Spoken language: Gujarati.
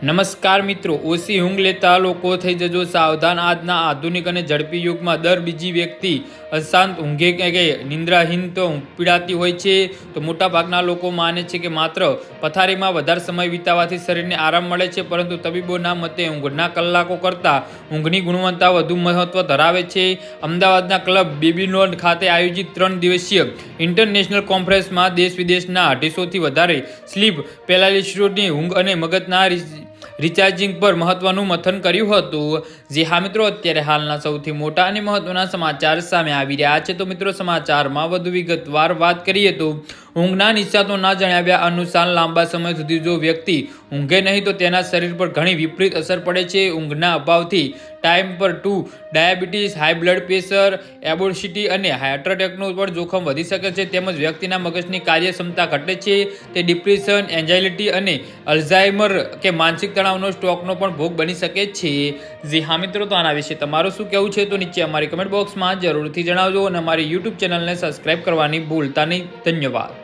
નમસ્કાર મિત્રો, ઓછી ઊંઘ લેતા લોકો થઈ જજો સાવધાન। આજના આધુનિક અને ઝડપી યુગમાં દર બીજી વ્યક્તિ અશાંત ઊંઘે કે નિંદ્રાહીન તો પીડાતી હોય છે। તો મોટાભાગના લોકો માને છે કે માત્ર પથારીમાં વધારે સમય વિતાવવાથી શરીરને આરામ મળે છે, પરંતુ તબીબોના મતે ઊંઘના કલાકો કરતાં ઊંઘની ગુણવત્તા વધુ મહત્વ ધરાવે છે। અમદાવાદના ક્લબ બેબીલોન ખાતે આયોજિત 3 દિવસીય ઇન્ટરનેશનલ કોન્ફરન્સમાં દેશ વિદેશના 250થી વધારે સ્લીપ પેરાલિસ્ટોની ઊંઘ અને મગજના રિચાર્જિંગ પર મહત્વનું મંથન કર્યું હતું। જે હા મિત્રો, અત્યારે હાલના સૌથી મોટા અને મહત્વના સમાચાર સામે આવી રહ્યા છે। તો મિત્રો, સમાચારમાં વધુ વિગતવાર વાત કરીએ તો ઊંઘના નિષ્ણાતોના જણાવ્યા અનુસાર લાંબા સમય સુધી જો વ્યક્તિ ઊંઘે નહીં તો તેના શરીર પર ઘણી વિપરીત અસર પડે છે। ઊંઘના અભાવથી type 2 diabetes, high blood pressure, obesity અને હાર્ટ એટેકનું પણ જોખમ વધી શકે છે, તેમજ વ્યક્તિના મગજની કાર્યક્ષમતા ઘટે છે। તે ડિપ્રેશન, એન્ઝાયટી અને અલ્ઝાઇમર કે માનસિક તણાવનો સ્ટ્રોકનો પણ ભોગ બની શકે છે। જી હા મિત્રો, તો આના વિશે તમારું શું કહેવું છે તો નીચે અમારી કમેન્ટ બોક્સમાં જરૂરથી જણાવજો અને અમારી યુટ્યુબ ચેનલને સબસ્ક્રાઇબ કરવાની ભૂલતા નહીં। ધન્યવાદ।